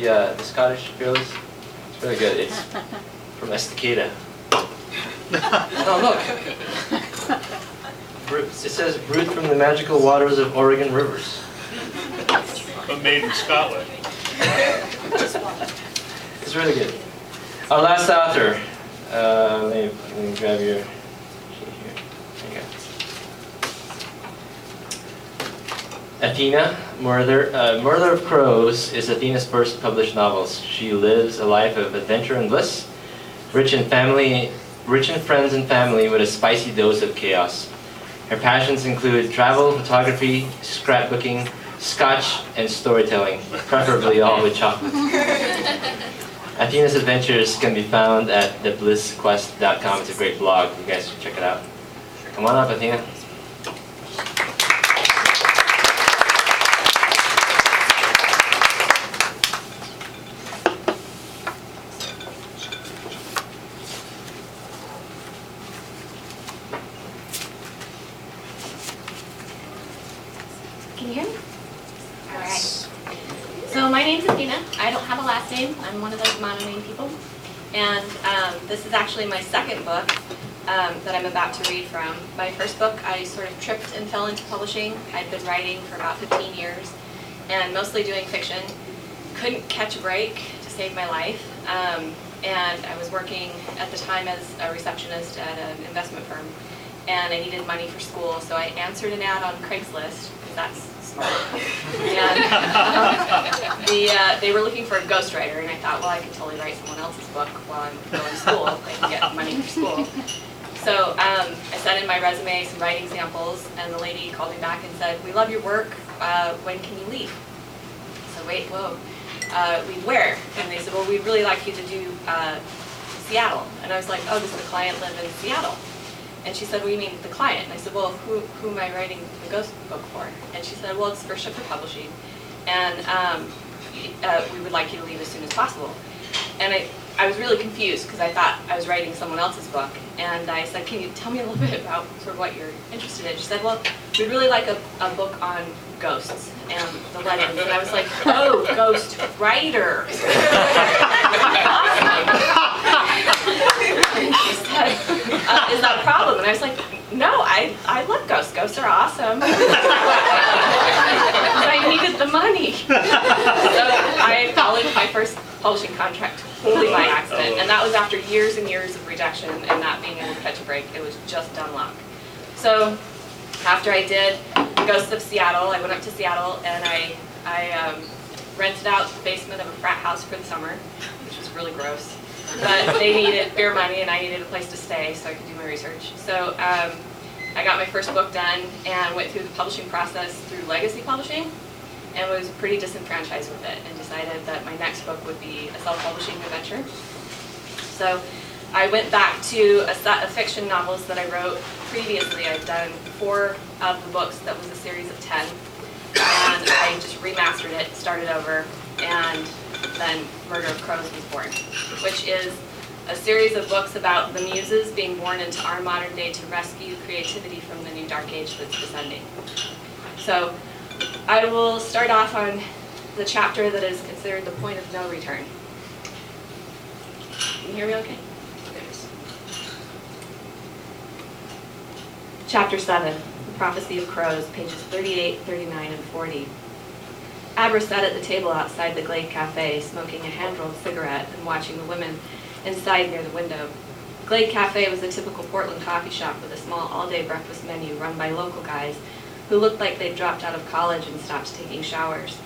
the Scottish Fearless. It's really good. It's from Estacada. Oh, look. It says brewed from the magical waters of Oregon rivers. But made in Scotland. It's really good. Our last author. Let me grab your sheet here. There you go. Athena, Murder of Crows is Athena's first published novel. She lives a life of adventure and bliss, rich in friends and family with a spicy dose of chaos. Her passions include travel, photography, scrapbooking, scotch, and storytelling, preferably all with chocolate. Athena's adventures can be found at theblissquest.com. It's a great blog. You guys should check it out. Come on up, Athena. Can you hear me? All right. So my name's Athena. I don't have a last name. I'm one of those mononym people. And this is actually my second book that I'm about to read from. My first book, I sort of tripped and fell into publishing. I'd been writing for about 15 years and mostly doing fiction. Couldn't catch a break to save my life. And I was working at the time as a receptionist at an investment firm. And I needed money for school, so I answered an ad on Craigslist, because that's smart. And they were looking for a ghostwriter, and I thought, well, I could totally write someone else's book while I'm going to school. I can get money for school. So I sent in my resume, some writing samples, and the lady called me back and said, we love your work, when can you leave? So wait, whoa, leave where? And they said, well, we'd really like you to do Seattle. And I was like, oh, does the client live in Seattle? And she said, what do you mean, the client? And I said, well, who am I writing the ghost book for? And she said, well, it's for Shipper Publishing. And we would like you to leave as soon as possible. And I was really confused because I thought I was writing someone else's book. And I said, can you tell me a little bit about sort of what you're interested in? She said, well, we'd really like a book on ghosts and the legends. And I was like, oh, ghost writer. She said, is that a problem? And I was like, no, I love ghosts. Ghosts are awesome. I needed the money. So I followed my first publishing contract totally by accident. And that was after years and years of rejection and not being able to catch a break. It was just dumb luck. So after I did Ghosts of Seattle, I went up to Seattle and I rented out the basement of a frat house for the summer, which was really gross. But they needed beer money and I needed a place to stay so I could do my research. So I got my first book done and went through the publishing process through Legacy Publishing and was pretty disenfranchised with it and decided that my next book would be a self-publishing adventure. So I went back to a set of fiction novels that I wrote previously. I'd done 4 of the books that was a series of 10. And I just remastered it, started over, and then Murder of Crows was born, which is a series of books about the muses being born into our modern day to rescue creativity from the new dark age that's descending. So I will start off on the chapter that is considered the point of no return. Can you hear me okay? Chapter 7, The Prophecy of Crows, pages 38, 39, and 40. Abra sat at the table outside the Glade Cafe, smoking a hand-rolled cigarette and watching the women inside near the window. Glade Cafe was a typical Portland coffee shop with a small all-day breakfast menu run by local guys who looked like they'd dropped out of college and stopped taking showers.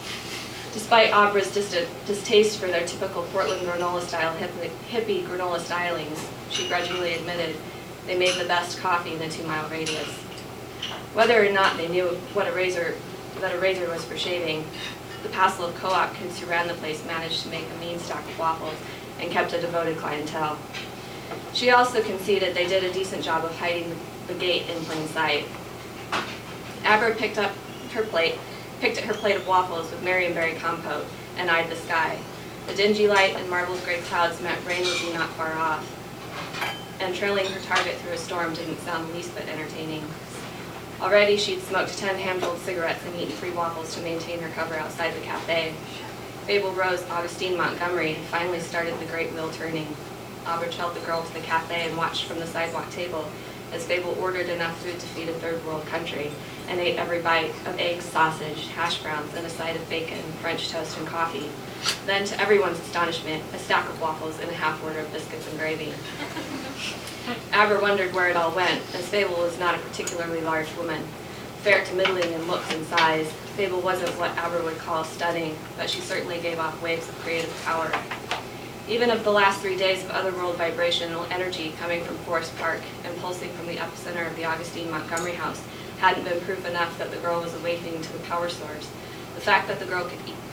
Despite Abra's distaste for their typical Portland granola-style hippie granola stylings, she grudgingly admitted they made the best coffee in a 2-mile radius. Whether or not they knew that a razor was for shaving, the passel of co-op kids who ran the place managed to make a mean stock of waffles and kept a devoted clientele. She also conceded they did a decent job of hiding the gate in plain sight. Abra picked at her plate of waffles with Marionberry compote and eyed the sky. The dingy light and marbled gray clouds meant rain would be not far off, and trailing her target through a storm didn't sound the least bit entertaining. Already she'd smoked 10 hand-rolled cigarettes and eaten 3 waffles to maintain her cover outside the cafe. Fable Rose Augustine Montgomery had finally started the great wheel turning. Aubrey trailed the girl to the cafe and watched from the sidewalk table as Fable ordered enough food to feed a third world country and ate every bite of eggs, sausage, hash browns, and a side of bacon, French toast, and coffee. Then, to everyone's astonishment, a stack of waffles and a half order of biscuits and gravy. Aber wondered where it all went, as Fable was not a particularly large woman. Fair to middling in looks and size, Fable wasn't what Aber would call stunning, but she certainly gave off waves of creative power. Even of the last 3 days of otherworld vibrational energy coming from Forest Park and pulsing from the epicenter of the Augustine Montgomery house hadn't been proof enough that the girl was awakening to the power source. The fact that the girl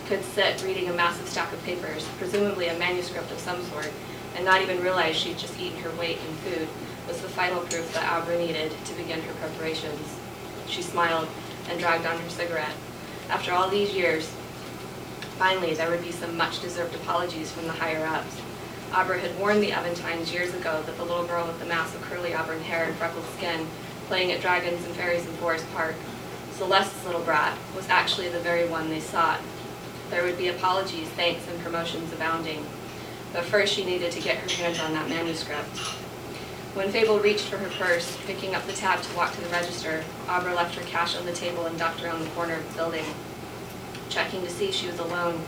could sit reading a massive stack of papers, presumably a manuscript of some sort, and not even realize she'd just eaten her weight in food, was the final proof that Aber needed to begin her preparations. She smiled and dragged on her cigarette. After all these years, finally there would be some much-deserved apologies from the higher-ups. Aber had warned the Aventines years ago that the little girl with the mass of curly auburn hair and freckled skin, playing at dragons and fairies in Forest Park, Celeste's little brat, was actually the very one they sought. There would be apologies, thanks, and promotions abounding. But first she needed to get her hands on that manuscript. When Fable reached for her purse, picking up the tab to walk to the register, Aubrey left her cash on the table and ducked around the corner of the building. Checking to see she was alone,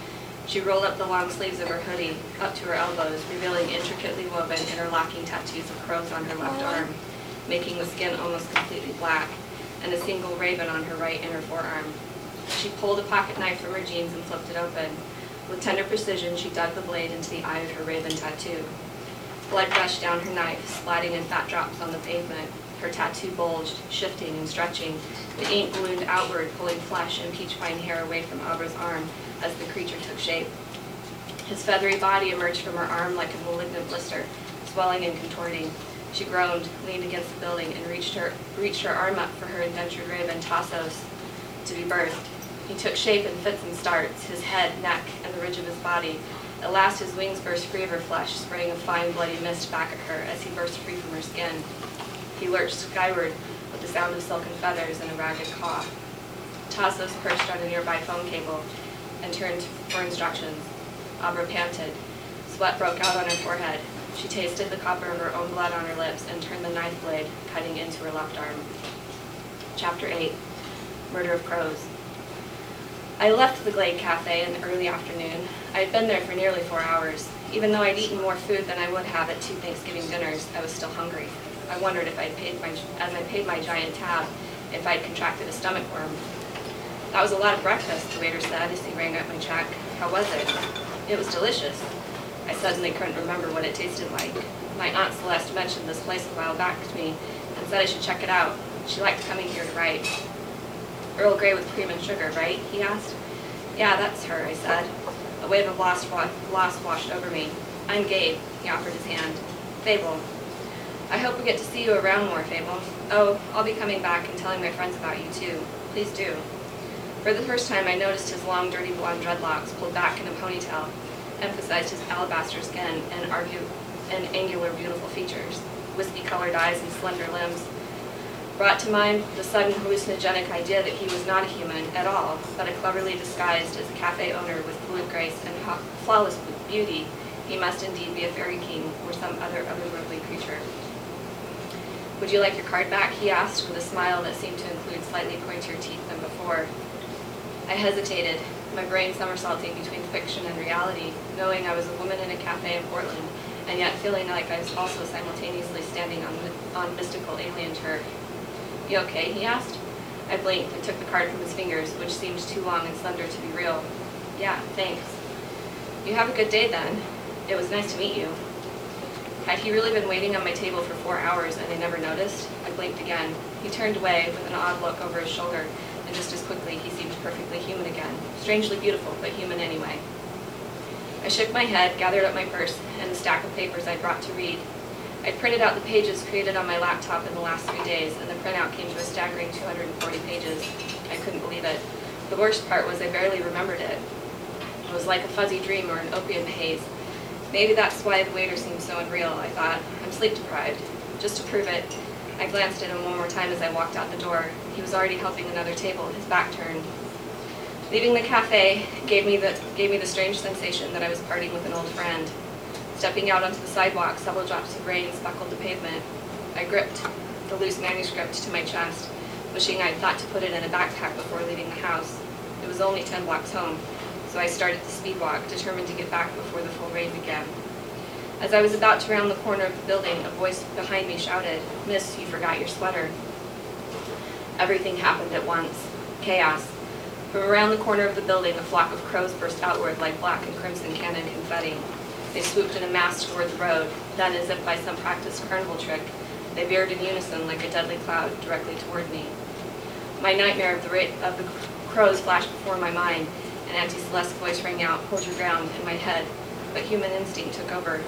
she rolled up the long sleeves of her hoodie, up to her elbows, revealing intricately woven, interlocking tattoos of crows on her left arm, making the skin almost completely black, and a single raven on her right inner forearm. She pulled a pocket knife from her jeans and flipped it open. With tender precision, she dug the blade into the eye of her raven tattoo. Blood gushed down her knife, splatting in fat drops on the pavement. Her tattoo bulged, shifting and stretching. The ink ballooned outward, pulling flesh and peach pine hair away from Aubrey's arm as the creature took shape. His feathery body emerged from her arm like a malignant blister, swelling and contorting. She groaned, leaned against the building, and reached her arm up for her indentured raven, Tassos, to be birthed. He took shape in fits and starts, his head, neck, and the ridge of his body. At last his wings burst free of her flesh, spraying a fine bloody mist back at her as he burst free from her skin. He lurched skyward with the sound of silken feathers and a ragged caw. Tassos perched on a nearby phone cable and turned for instructions. Abra panted. Sweat broke out on her forehead. She tasted the copper of her own blood on her lips and turned the knife blade, cutting into her left arm. Chapter 8. Murder of Crows. I left the Glade Cafe in the early afternoon. I had been there for nearly 4 hours. Even though I'd eaten more food than I would have at 2 Thanksgiving dinners, I was still hungry. I wondered if as I paid my giant tab, if I'd contracted a stomach worm. That was a lot of breakfast, the waiter said as he rang up my check. How was it? It was delicious. I suddenly couldn't remember what it tasted like. My Aunt Celeste mentioned this place a while back to me and said I should check it out. She liked coming here to write. Earl Grey with cream and sugar, right? He asked. Yeah, that's her, I said. A wave of loss washed over me. I'm Gabe, he offered his hand. Fable. I hope we get to see you around more, Fable. Oh, I'll be coming back and telling my friends about you too. Please do. For the first time, I noticed his long, dirty blonde dreadlocks pulled back in a ponytail, emphasized his alabaster skin and angular, beautiful features, whiskey-colored eyes and slender limbs. Brought to mind the sudden hallucinogenic idea that he was not a human at all, but a cleverly disguised as a cafe owner with fluid grace and flawless beauty, he must indeed be a fairy king or some other otherworldly creature. Would you like your card back? He asked with a smile that seemed to include slightly pointier teeth than before. I hesitated, my brain somersaulting between fiction and reality, knowing I was a woman in a cafe in Portland, and yet feeling like I was also simultaneously standing on mystical alien turf. You okay? He asked. I blinked and took the card from his fingers, which seemed too long and slender to be real. Yeah, thanks. You have a good day then. It was nice to meet you. Had he really been waiting on my table for 4 hours and I never noticed? I blinked again. He turned away with an odd look over his shoulder, and just as quickly he seemed perfectly human again. Strangely beautiful, but human anyway. I shook my head, gathered up my purse, and the stack of papers I'd brought to read. I'd printed out the pages created on my laptop in the last 3 days, and the printout came to a staggering 240 pages. I couldn't believe it. The worst part was I barely remembered it. It was like a fuzzy dream or an opium haze. Maybe that's why the waiter seemed so unreal, I thought. I'm sleep deprived. Just to prove it, I glanced at him one more time as I walked out the door. He was already helping another table, his back turned. Leaving the cafe gave me the strange sensation that I was parting with an old friend. Stepping out onto the sidewalk, several drops of rain speckled the pavement. I gripped the loose manuscript to my chest, wishing I'd thought to put it in a backpack before leaving the house. It was only 10 blocks home, so I started the speed walk, determined to get back before the full rain began. As I was about to round the corner of the building, a voice behind me shouted, "Miss, you forgot your sweater." Everything happened at once. Chaos. From around the corner of the building, a flock of crows burst outward like black and crimson cannon confetti. They swooped in a mass toward the road. Then, as if by some practiced carnival trick, they veered in unison like a deadly cloud directly toward me. My nightmare of the crows flashed before my mind. An Auntie Celeste's voice rang out, "Hold your ground," in my head, but human instinct took over.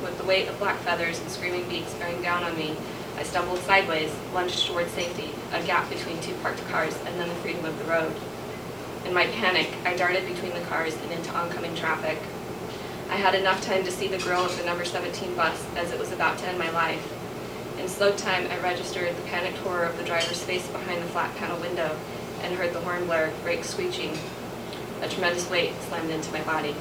With the weight of black feathers and screaming beaks bearing down on me, I stumbled sideways, lunged toward safety, a gap between two parked cars, and then the freedom of the road. In my panic, I darted between the cars and into oncoming traffic. I had enough time to see the grill of the number 17 bus as it was about to end my life. In slow time, I registered the panicked horror of the driver's face behind the flat panel window and heard the horn blare, brakes screeching. A tremendous weight slammed into my body.